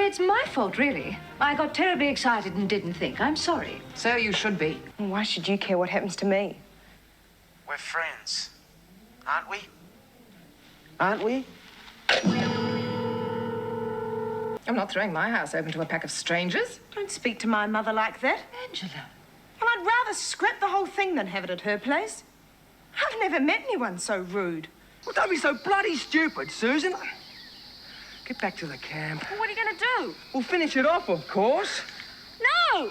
it's my fault, really. I got terribly excited and didn't think. I'm sorry. So you should be. Why should you care what happens to me? We're friends, aren't we? Aren't we? I'm not throwing my house open to a pack of strangers. Don't speak to my mother like that. Angela. Well, I'd rather scrap the whole thing than have it at her place. I've never met anyone so rude. Well, don't be so bloody stupid, Susan. Get back to the camp. Well, what are you going to do? We'll finish it off, of course. No!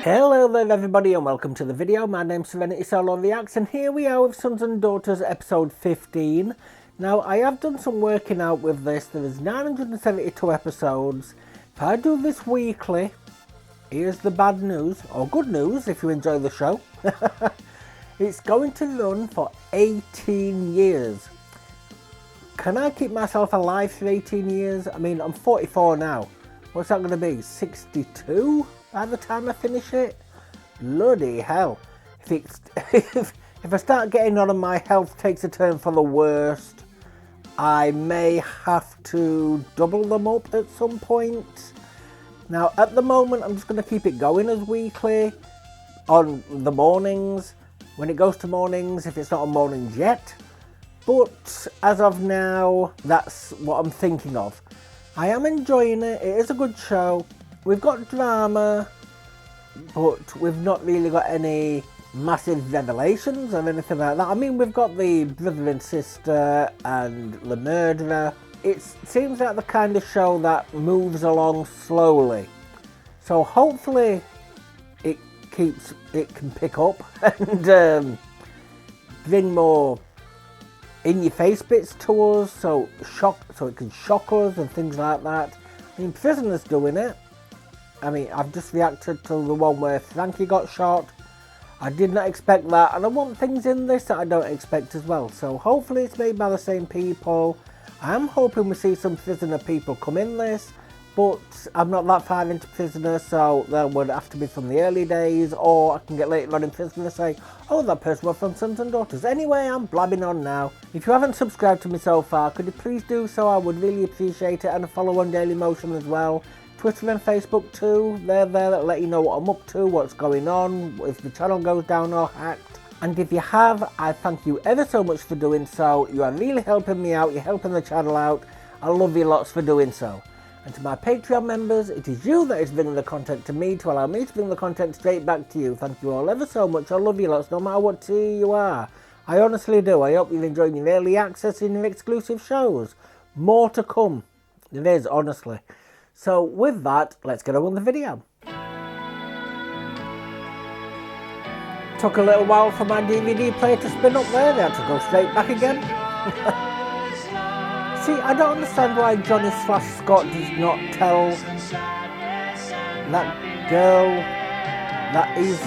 Hello there everybody and welcome to the video. My name's SerenitySoloREACTS and here we are with Sons and Daughters episode 15. Now I have done some working out with this. There is 972 episodes. If I do this weekly, here's the bad news, or good news if you enjoy the show. It's going to run for 18 years. Can I keep myself alive for 18 years? I mean, I'm 44 now. What's that going to be? 62 by the time I finish it? Bloody hell. If I start getting on and my health takes a turn for the worst, I may have to double them up at some point. Now, at the moment, I'm just going to keep it going as weekly on the mornings. When it goes to mornings, if it's not on mornings yet. But as of now, that's what I'm thinking of. I am enjoying it. It is a good show. We've got drama, but we've not really got any massive revelations or anything like that. I mean, we've got the brother and sister and the murderer. It seems like the kind of show that moves along slowly. So hopefully it can pick up and bring more in-your-face bits to us, so it can shock us and things like that. I mean, Prisoner's doing it. I mean, I've just reacted to the one where Frankie got shot. I did not expect that, and I want things in this that I don't expect as well. So hopefully it's made by the same people. I am hoping we see some Prisoner people come in this, but I'm not that far into Prisoner, so that would have to be from the early days, or I can get later on in Prisoner and say, oh, that person was from Sons and Daughters. Anyway, I'm blabbing on now. If you haven't subscribed to me so far, could you please do so? I would really appreciate it, and follow on Daily Motion as well. Twitter and Facebook too, they're there that let you know what I'm up to, what's going on, if the channel goes down or hacked. And if you have, I thank you ever so much for doing so. You are really helping me out, you're helping the channel out. I love you lots for doing so. And to my Patreon members, it is you that is bringing the content to me to allow me to bring the content straight back to you. Thank you all ever so much. I love you lots, no matter what tier you are. I honestly do. I hope you're enjoying your early access and your exclusive shows. More to come. It is, honestly. So with that, let's get on with the video. Took a little while for my DVD player to spin up there. They had to go straight back again. See, I don't understand why Johnny / Scott does not tell that girl that is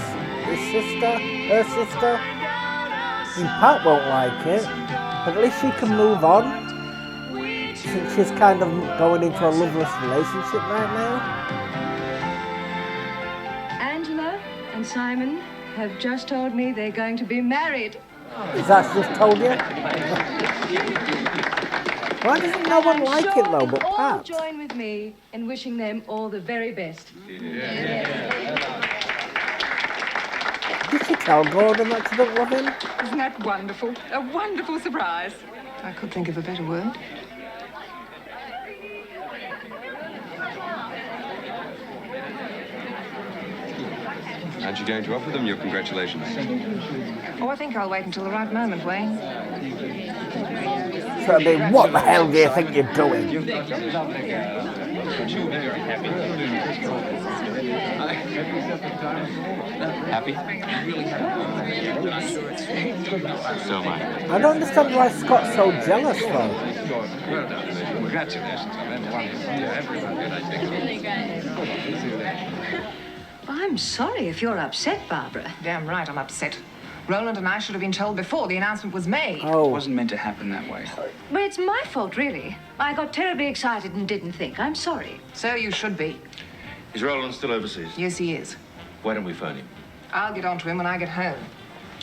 his sister, her sister. I mean, Pat won't like it, but at least she can move on, since she's kind of going into a loveless relationship right now. Angela and Simon have just told me they're going to be married. Is that just told you? Why doesn't no one like it though, but all Pat? join with me in wishing them all the very best. Did she tell Gordon that she don't love him? Isn't that wonderful? A wonderful surprise. I could think of a better word. Aren't you going to offer them your congratulations? Oh, I think I'll wait until the right moment, Wayne. So I mean, what the hell do you think you're doing? Happy? So am I. I don't understand why Scott's so jealous though. Congratulations. I'm sorry if you're upset, Barbara. Damn right I'm upset. Roland and I should have been told before the announcement was made. Oh. It wasn't meant to happen that way. But it's my fault, really. I got terribly excited and didn't think. I'm sorry. So you should be. Is Roland still overseas? Yes, he is. Why don't we phone him? I'll get on to him when I get home.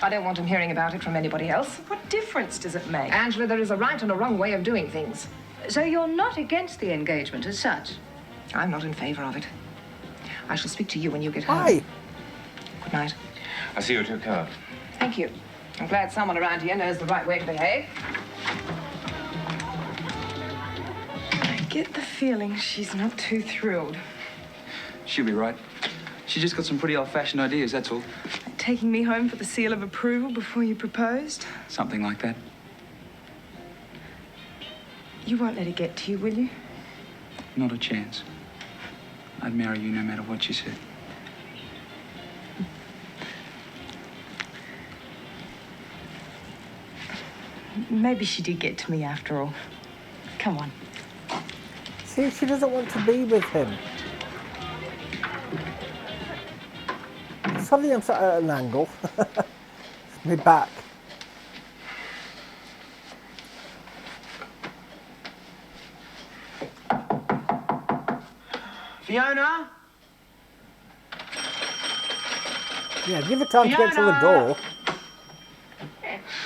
I don't want him hearing about it from anybody else. What difference does it make? Angela, there is a right and a wrong way of doing things. So you're not against the engagement as such? I'm not in favour of it. I shall speak to you when you get home. Hi. Good night. I see you at your car. Thank you. I'm glad someone around here knows the right way to behave. I get the feeling she's not too thrilled. She'll be right. She just got some pretty old-fashioned ideas, that's all. Like taking me home for the seal of approval before you proposed. Something like that. You won't let it get to you, will you? Not a chance. I'd marry you no matter what she said. Maybe she did get to me after all. Come on. See, she doesn't want to be with him. Sorry, I'm sat at an angle. My back. Fiona? Yeah, give her time to get to the door.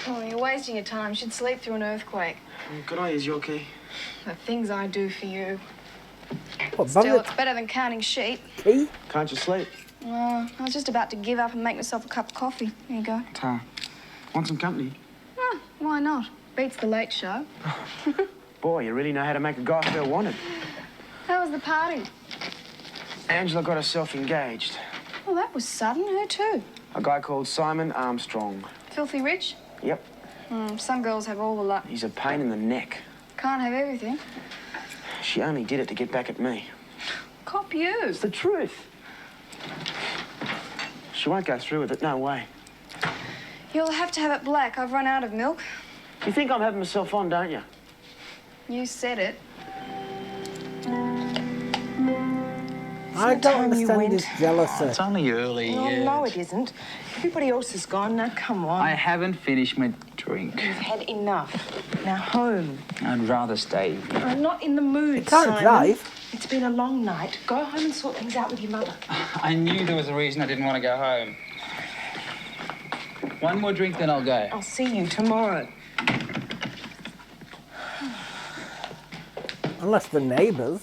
Oh, you're wasting your time. You should sleep through an earthquake. Could I use your key? The things I do for you. What, Still, it's better than counting sheep. Key? Can't you sleep? I was just about to give up and make myself a cup of coffee. Here you go. Ta. Want some company? Oh, why not? Beats the late show. Boy, you really know how to make a guy feel wanted. How was the party? Angela got herself engaged. Well, that was sudden. Who to? A guy called Simon Armstrong. Filthy rich? Yep. Some girls have all the luck. He's a pain in the neck. Can't have everything. She only did it to get back at me. Cop you. It's the truth. She won't go through with it, no way. You'll have to have it black. I've run out of milk. You think I'm having myself on, don't you? You said it. I don't time you understand went. this jealousy. It's only early Oh, yet. no, it isn't. Everybody else is gone. Now, come on. I haven't finished my drink. You've had enough. Now, home. I'd rather stay. I'm not in the mood, can't Simon. drive. It's been a long night. Go home and sort things out with your mother. I knew there was a reason I didn't want to go home. One more drink, then I'll go. I'll see you tomorrow. Unless the neighbours.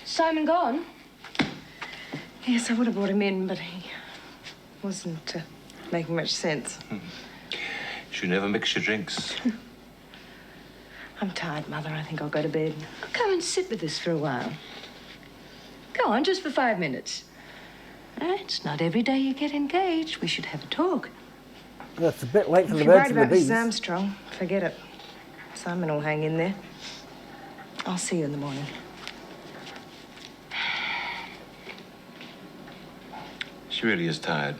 Simon gone? Yes, I would have brought him in, but he wasn't making much sense. She never mix your drinks. I'm tired, Mother. I think I'll go to bed. Come and sit with us for a while. Go on, just for 5 minutes. It's not every day you get engaged. We should have a talk. Well, it's a bit late for If the you're birds worried and the about Mrs. bees. Armstrong, forget it. Simon will hang in there. I'll see you in the morning. She really is tired.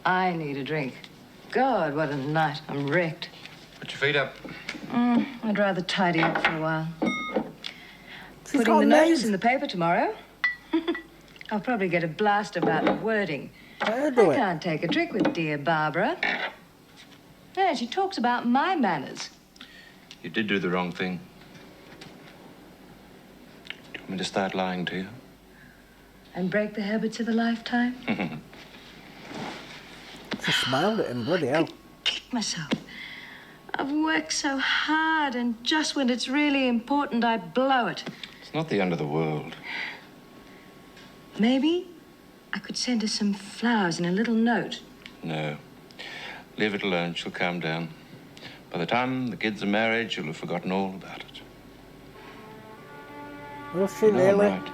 I need a drink. God, what a night. I'm wrecked. Put your feet up. I'd rather tidy up for a while. She's Putting got the a notice maid. in the paper tomorrow. I'll probably get a blast about the wording. I'll do I it. can't take a trick with dear Barbara. Yeah, she talks about my manners. You did do the wrong thing. Do you want me to start lying to you? And break the habits of a lifetime. She smiled at him, bloody hell. Kick myself. I've worked so hard, and just when it's really important, I blow it. It's not the end of the world. Maybe I could send her some flowers and a little note. No. Leave it alone. She'll calm down. By the time the kids are married, she'll have forgotten all about it. Will she No, really? right.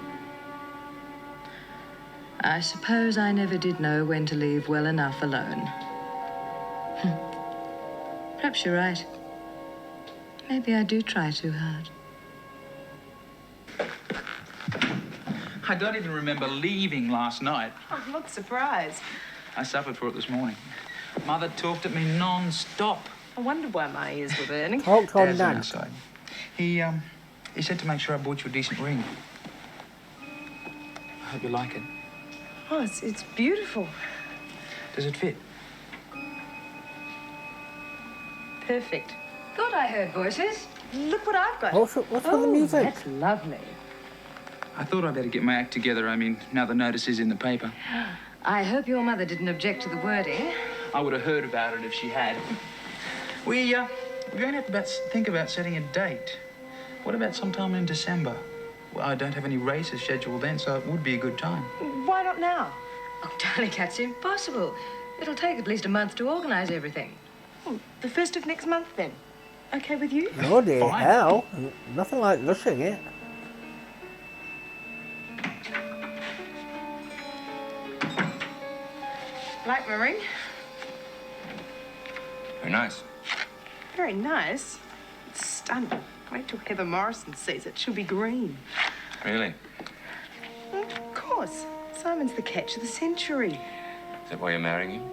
I suppose I never did know when to leave well enough alone. Perhaps you're right. Maybe I do try too hard. I don't even remember leaving last night. I'm not surprised. I suffered for it this morning. Mother talked at me non-stop. I wonder why my ears were burning. Talked on Dad's Dad. outside. He said to make sure I bought you a decent ring. I hope you like it. Oh, it's beautiful. Does it fit? Perfect. Thought I heard voices. Look what I've got. What's with the music? That's lovely. I thought I'd better get my act together. I mean, now the notice is in the paper. I hope your mother didn't object to the wording. I would have heard about it if she had. We're going to have to think about setting a date. What about sometime in December? Well, I don't have any races scheduled then, so it would be a good time. Why not now? Oh, darling, that's impossible. It'll take at least a month to organise everything. Oh, the 1st of next month, then. Okay with you? Oh dear, Fine. hell. Nothing like rushing it. Like my ring? Very nice. Very nice. It's stunning. Wait till Heather Morrison sees it. She'll be green. Really? Of course. Simon's the catch of the century. Is that why you're marrying him?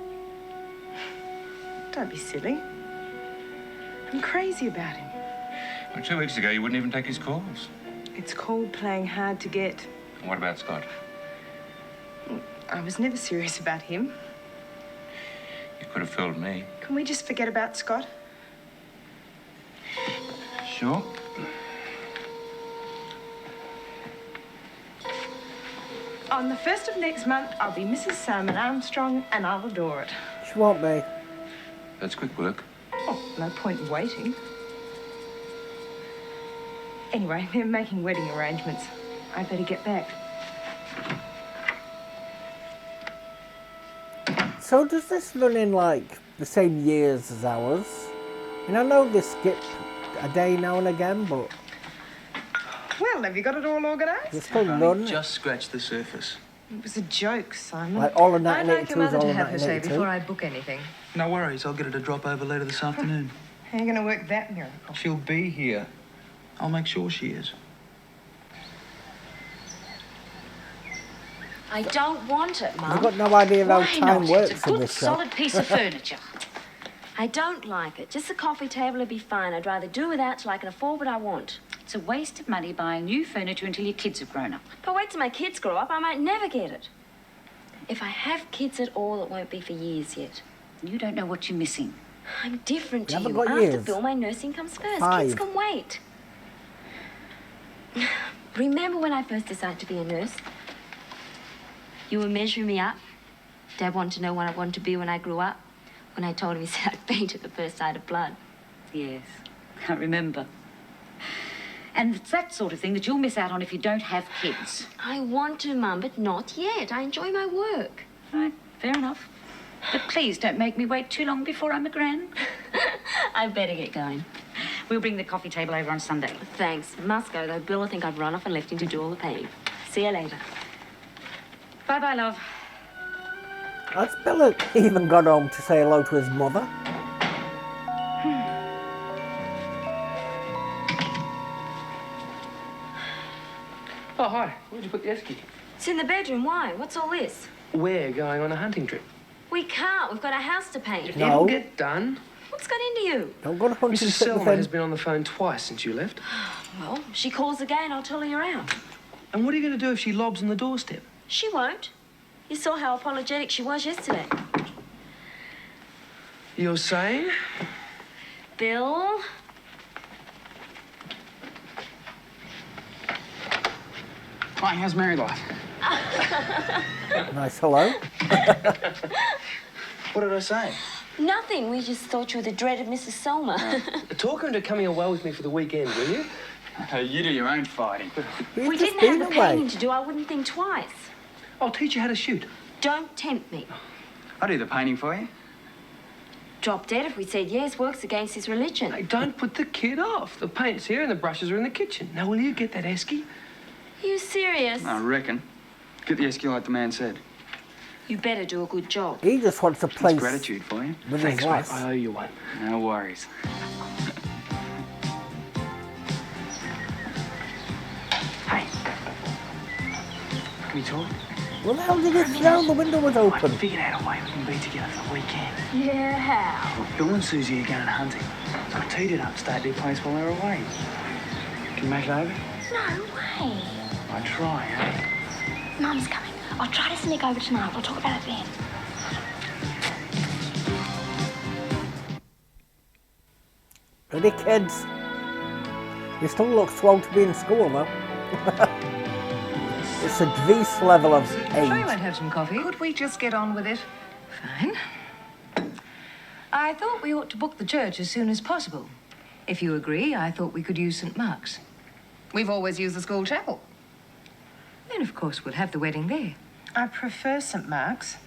Don't be silly. I'm crazy about him. Well, 2 weeks ago, you wouldn't even take his calls. It's called playing hard to get. And what about Scott? I was never serious about him. You could have fooled me. Can we just forget about Scott? Sure. On the 1st of next month, I'll be Mrs. Simon Armstrong, and I'll adore it. She won't be. That's quick work. Oh, no point in waiting. Anyway, they're making wedding arrangements. I better get back. So does this run in like the same years as ours? And I know they skip a day now and again, but Well, have you got it all organised? they still Only run. just scratched the surface. It was a joke, Simon. Like all of I'd like 1982 your is mother all to of have her say 1982. before I book anything. No worries, I'll get her to drop over later this afternoon. How are you going to work that miracle? She'll be here. I'll make sure she is. I don't want it, Mum. I've got no idea how Why time not? works It's a in good, this show. solid piece of furniture. I don't like it. Just a coffee table would be fine. I'd rather do without till I can afford what I want. It's a waste of money buying new furniture until your kids have grown up. If I wait till my kids grow up, I might never get it. If I have kids at all, it won't be for years yet. You don't know what you're missing. I'm different to You haven't you. got After years. Bill, my nursing comes first. 5. Kids can wait. Remember when I first decided to be a nurse? You were measuring me up. Dad wanted to know what I wanted to be when I grew up. When I told him, he said I'd faint at the first sight of blood. Yes, I remember. And it's that sort of thing that you'll miss out on if you don't have kids. I want to, Mum, but not yet. I enjoy my work. Right, fair enough. But please don't make me wait too long before I'm a gran. I better get going. We'll bring the coffee table over on Sunday. Thanks. Must go, though. Bill will think I've run off and left him to do all the paying. See you later. Bye-bye, love. Has Bill even got home to say hello to his mother? Oh, hi. Where'd you put the esky? It's in the bedroom. Why? What's all this? We're going on a hunting trip. We can't. We've got a house to paint. No. It'll get done. What's got into you? Don't go to hunting Mrs. trip with Selma him. has been on the phone twice since you left. Well, if she calls again, I'll tell her you're out. And what are you going to do if she lobs on the doorstep? She won't. You saw how apologetic she was yesterday. You're saying? Bill? Hi, how's married life? Nice hello. What did I say? Nothing. We just thought you were the dreaded Mrs. Selma. Talk her into coming away with me for the weekend, will you? You do your own fighting. He's We just didn't have been the away. painting to do. I wouldn't think twice. I'll teach you how to shoot. Don't tempt me. I'll do the painting for you. Drop dead if we said yes. Works against his religion. Hey, don't put the kid off. The paint's here and the brushes are in the kitchen. Now, will you get that esky? You serious? I reckon. Get the esky like the man said. You better do a good job. He just wants a place It's gratitude for you. with Thanks, his mate. lass. I owe you one. No worries. Hey. Can we talk? Well, how did it know the window was I open? figured out a way we can be together for the weekend. Yeah, how? Well, Bill and Susie are going hunting. So I teed it up, stay at their place while they're away. Can you make it over? No way. I try, eh? Mum's coming. I'll try to sneak over tonight. We'll talk about it then. Ready, kids? You still look swell to be in school, though. It's a Dries level of Sure you age. won't have some coffee? Could we just get on with it? Fine. I thought we ought to book the church as soon as possible. If you agree, I thought we could use St. Mark's. We've always used the school chapel. Then, of course, we'll have the wedding there. I prefer St. Mark's.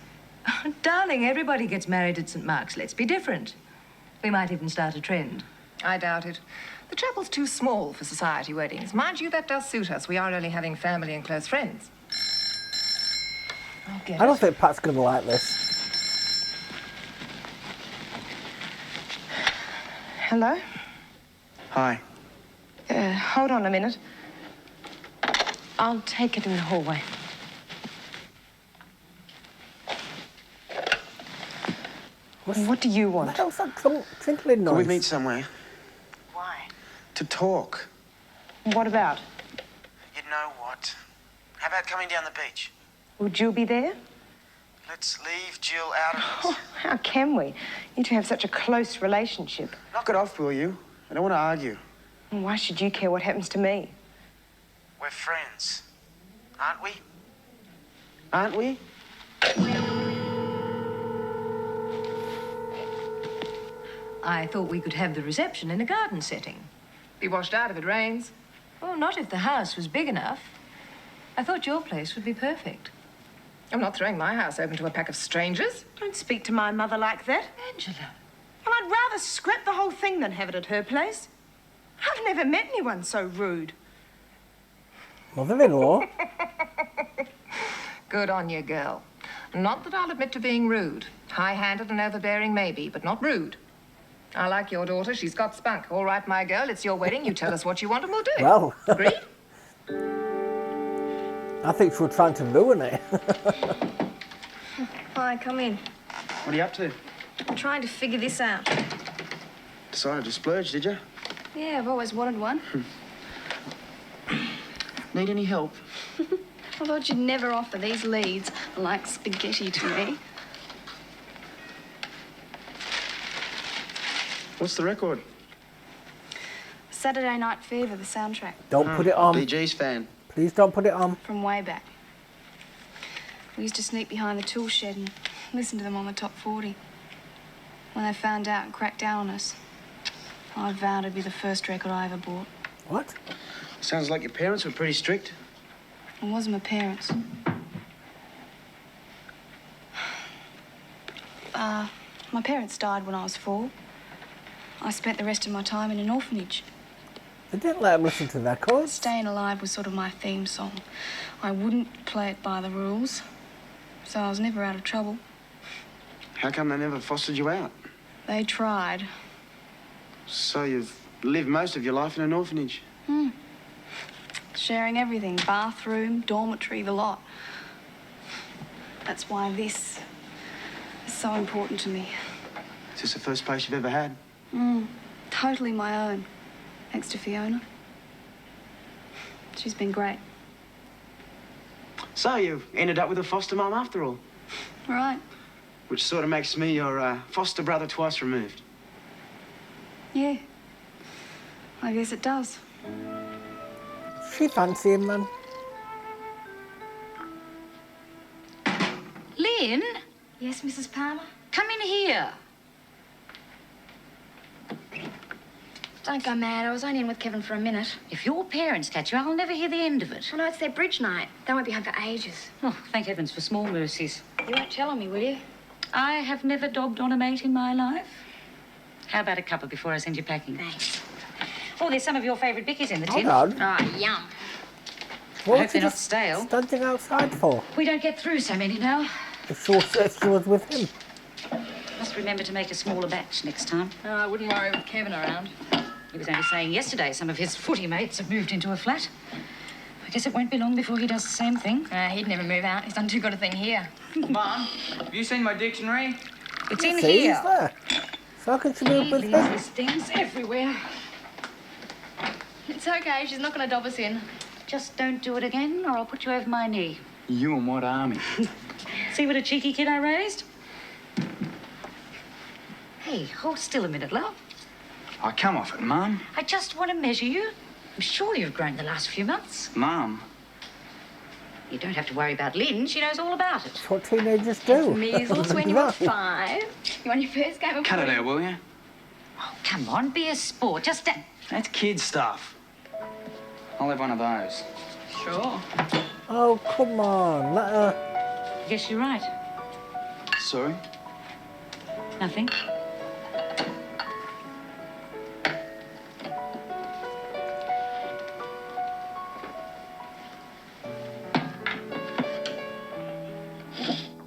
Darling, everybody gets married at St. Mark's. Let's be different. We might even start a trend. I doubt it. The chapel's too small for society weddings. Mind you, that does suit us. We are only having family and close friends. I don't think Pat's going to like this. Hello? Hi. Hold on a minute. I'll take it in the hallway. What do you want? What's that tinkling noise? Can we meet somewhere? Why? To talk. What about? You know what? How about coming down the beach? Would you be there? Let's leave Jill out of it. Oh, how can we? You two have such a close relationship. Knock it off, will you? I don't want to argue. Why should you care what happens to me? We're friends. Aren't we? Aren't we? I thought we could have the reception in a garden setting. Be washed out if it rains. Well, not if the house was big enough. I thought your place would be perfect. I'm not throwing my house open to a pack of strangers. Don't speak to my mother like that. Angela. Well, I'd rather scrap the whole thing than have it at her place. I've never met anyone so rude. Mother-in-law? Good on you, girl. Not that I'll admit to being rude. High-handed and overbearing, maybe, but not rude. I like your daughter. She's got spunk. All right, my girl, it's your wedding. You tell us what you want and we'll do it. Well. Agreed? I think she was trying to ruin it. Hi, come in. What are you up to? I'm trying to figure this out. Decided to splurge, did you? Yeah, I've always wanted one. Need any help? I thought you'd never offer. These leads are like spaghetti to me. What's the record? Saturday Night Fever, the soundtrack. Don't put it on. BG's fan. Please don't put it on. From way back. We used to sneak behind the tool shed and listen to them on the top 40. When they found out and cracked down on us, I vowed it'd be the first record I ever bought. What? Sounds like your parents were pretty strict. It wasn't my parents. My parents died when I was 4. I spent the rest of my time in an orphanage. They didn't let him listen to records. Staying Alive was sort of my theme song. I wouldn't play it by the rules, so I was never out of trouble. How come they never fostered you out? They tried. So you've lived most of your life in an orphanage? Sharing everything, bathroom, dormitory, the lot. That's why this is so important to me. Is this the first place you've ever had? Totally my own, thanks to Fiona. She's been great. So you ended up with a foster mum after all? Right. Which sort of makes me your foster brother twice removed. Yeah. I guess it does. She fancy him then. Lynn, Yes, Mrs. Palmer? come in here. Don't go mad. I was only in with Kevin for a minute. If your parents catch you, I'll never hear the end of it. Oh, no, it's their bridge night. They won't be home for ages. Oh, thank heavens for small mercies. You won't tell on me, will you? I have never dobbed on a mate in my life. How about a cuppa before I send you packing? Thanks. Oh, there's some of your favourite bickies in the tin. Hold on. Oh, yum. What I hope was they're he not just stale. standing outside for? We don't get through so many now. If she was with him. Must remember to make a smaller batch next time. Oh, I wouldn't worry with Kevin around. He was only saying yesterday some of his footy mates have moved into a flat. I guess it won't be long before he does the same thing. He'd never move out. He's done too good a thing here. Mum, have you seen my dictionary? It's in See, here. he's there. So how can she move He with leaves him? his things everywhere. It's okay. She's not going to dob us in. Just don't do it again, or I'll put you over my knee. You and what army? See what a cheeky kid I raised? Hey, hold still a minute, love. I come off it, Mum. I just want to measure you. I'm sure you've grown the last few months. Mum, You don't have to worry about Lynn. She knows all about it. That's what teenagers do. Measles when you were 5. You won your first game of Cut it footy. out, will you? Oh, come on, be a sport. Just stand. That's kid stuff. I'll have one of those. Sure. Oh, come on. Let her... Guess you're right. Sorry? Nothing.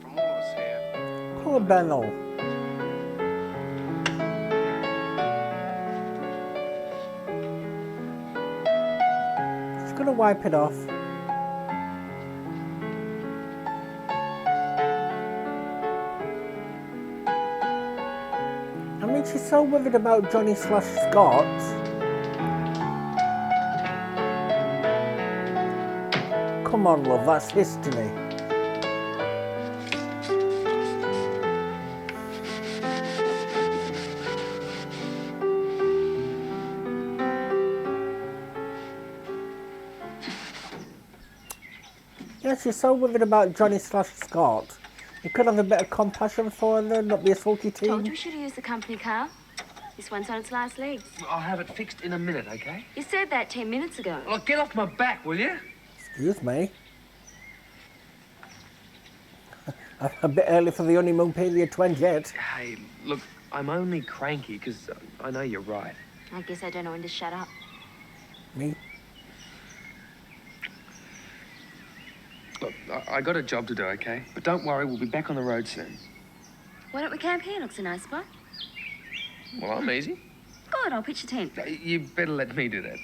From all of us here. Poor Benno. She's gonna wipe it off. I mean, she's so worried about Johnny/Scott. Come on, love, that's history. Yeah, she's so worried about Johnny/Scott. You could have a bit of compassion for her, not be a sulky teen. Told you we should have used the company car. This one's on its last legs. I'll have it fixed in a minute, okay? You said that 10 minutes ago. Look, get off my back, will you? Excuse me. A bit early for the honeymoon period to end yet. Hey, look, I'm only cranky because I know you're right. I guess I don't know when to shut up. Me? Look, I got a job to do, okay? But don't worry, we'll be back on the road soon. Why don't we camp here? Looks a nice spot. Well, I'm easy. Good, I'll pitch a tent. You better let me do that.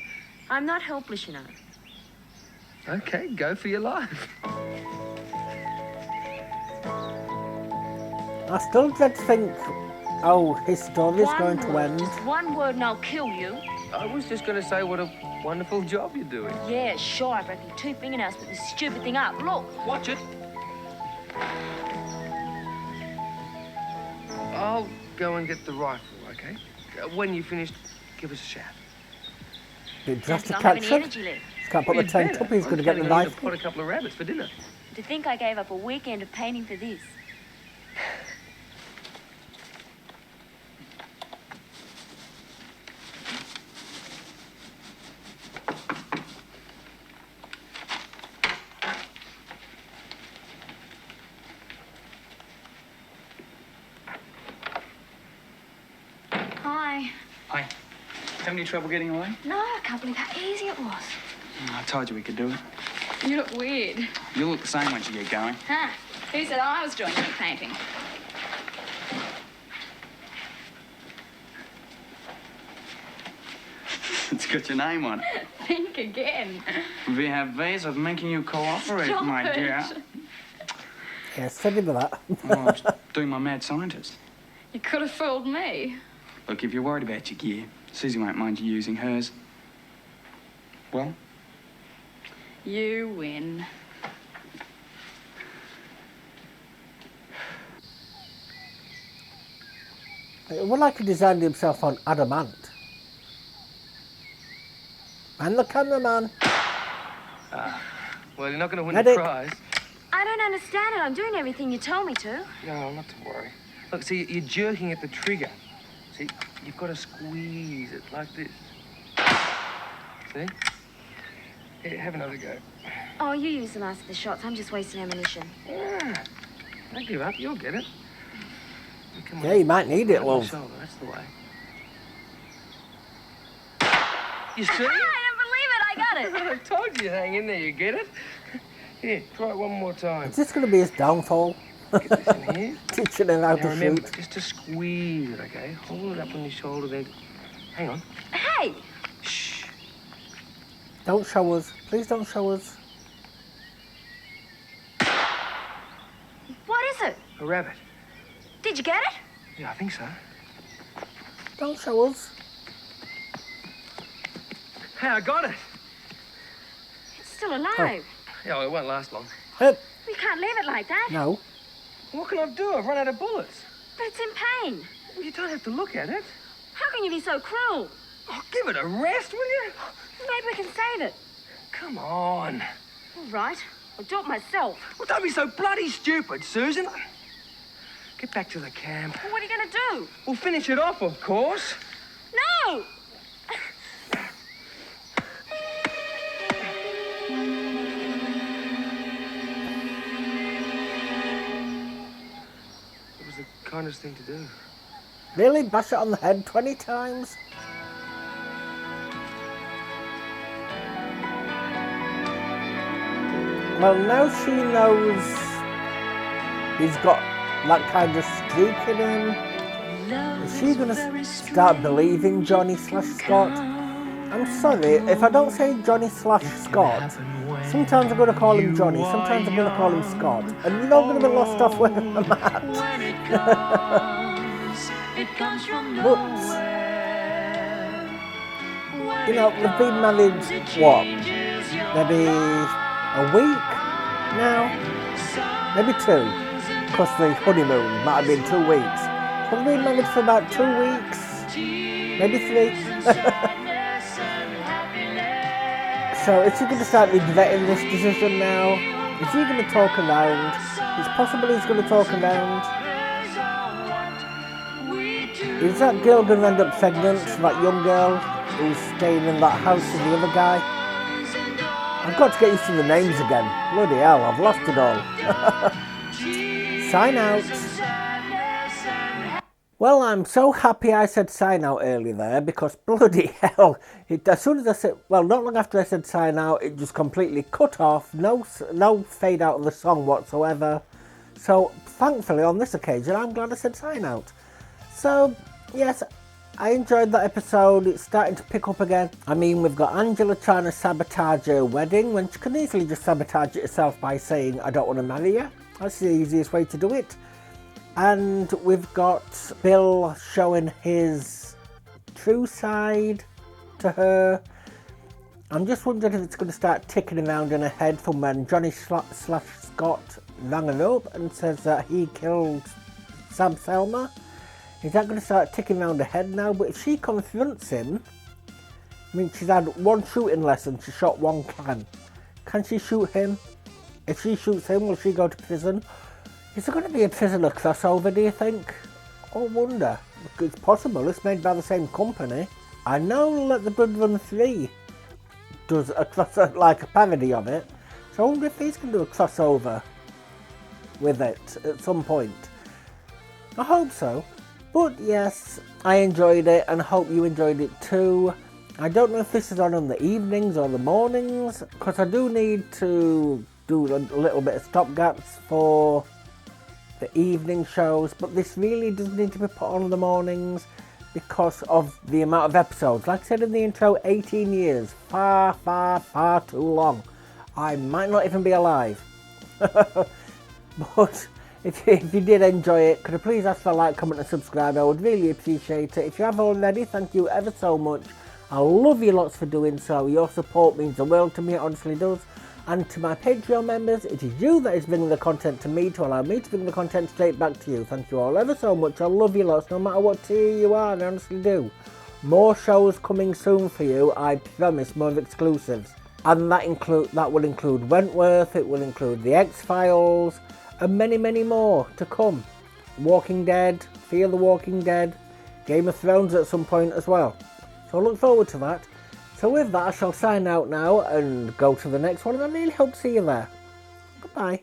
I'm not helpless, you know. Okay, go for your life. I still dread to think how his story's going to end. Just one word and I'll kill you. I was just going to say what a wonderful job you're doing. Yeah, sure, I broke your 2 fingernails, put this stupid thing up. Look. Watch it. I'll go and get the rifle, okay? When you've finished, give us a shout. Bit drastic I'll have any action. energy left. He's can't put the tent up, he's going to get the knife. Pot a couple of rabbits for dinner. To think I gave up a weekend of painting for this. Hi. Hi. Having any trouble getting away? No, I can't believe how easy it was. I told you we could do it. You look weird. You'll look the same once you get going. Huh? Who said I was joining the painting? It's got your name on it. Think again. We have ways of making you cooperate, Stop my it. dear. Yeah, steady with that. Oh, I was doing my mad scientist. You could have fooled me. Look, if you're worried about your gear, Susie won't mind you using hers. Well, You win. Well, like he designed himself on adamant. And the cameraman. Well, you're not going to win Medic. the prize. I don't understand it. I'm doing everything you told me to. No, not to worry. Look, see, you're jerking at the trigger. See, you've got to squeeze it like this. See? Here, have another go. Oh, you use the last of the shots. I'm just wasting ammunition. Ah, don't give up. You'll get it. Come on. Yeah, you might need it, Over the love. shoulder, that's the way. You see? I don't believe it. I got it. I told you, hang in there, you get it? Here, try it one more time. Is this going to be his downfall? Get this in here. Teaching him how Now to remember, shoot. just to squeeze it, okay? Hold it up on your shoulder there. Hang on. Hey! Shh. Don't show us. Please don't show us. What is it? A rabbit. Did you get it? Yeah, I think so. Don't show us. Hey, I got it. It's still alive. Yeah, well, it won't last long. We can't leave it like that. No. What can I do? I've run out of bullets. But it's in pain. Well, you don't have to look at it. How can you be so cruel? Oh, give it a rest, will you? Maybe we can save it. Come on. All right. I'll do it myself. Well, don't be so bloody stupid, Susan. Get back to the camp. Well, what are you going to do? We'll finish it off, of course. No! It was the kindest thing to do. Really? Bash it on the head 20 times? Well, now she knows he's got that kind of streak in him. Is she going to start believing Johnny / Scott? I'm sorry, if I don't say Johnny / Scott, sometimes I'm going to call him Johnny, sometimes I'm going to call him Scott, and you're not going to be lost off where I'm at. But, you know, they've been married, what, maybe a week now? Maybe 2, because the honeymoon might have been 2 weeks. So they've been married for about 2 weeks, maybe 3. So is he going to start regretting this decision now? Is he going to talk around? It's possible he's going to talk around. Is that girl going to end up pregnant, that young girl who's staying in that house with the other guy? I've got to get used to the names again. Bloody hell, I've lost it all. Sign out. Well, I'm so happy I said sign out early there, because bloody hell, as soon as I said, well, not long after I said sign out, it just completely cut off, no fade out of the song whatsoever. So, thankfully, on this occasion, I'm glad I said sign out. So, yes, I enjoyed that episode. It's starting to pick up again. I mean, we've got Angela trying to sabotage her wedding when she can easily just sabotage it herself by saying, I don't want to marry you. That's the easiest way to do it. And we've got Bill showing his true side to her. I'm just wondering if it's going to start ticking around in her head from when Johnny / Scott rang her up and says that he killed Sam Selma. Is that going to start ticking around her head now? But if she confronts him, I mean, she's had 1 shooting lesson, she shot 1 can. Can she shoot him? If she shoots him, will she go to prison? Is there going to be a prisoner crossover, do you think? I wonder. It's possible, it's made by the same company. I know Let the Blood Run 3 does a crossover, like a parody of it. So I wonder if he's going to do a crossover with it at some point. I hope so. But yes, I enjoyed it and I hope you enjoyed it too. I don't know if this is on the evenings or the mornings, because I do need to do a little bit of stopgaps for the evening shows, but this really does need to be put on in the mornings because of the amount of episodes. Like I said in the intro, 18 years. Far, far, far too long. I might not even be alive. But if you did enjoy it, could I please ask for a like, comment and subscribe? I would really appreciate it. If you have already, thank you ever so much. I love you lots for doing so. Your support means the world to me, it honestly does. And to my Patreon members, it is you that is bringing the content to me to allow me to bring the content straight back to you. Thank you all ever so much. I love you lots, no matter what tier you are, I honestly do. More shows coming soon for you, I promise, more exclusives. And that will include Wentworth, it will include The X-Files, and many, many more to come. Walking Dead, Fear the Walking Dead, Game of Thrones at some point as well. So I look forward to that. So with that, I shall sign out now and go to the next one, and I really hope to see you there. Goodbye.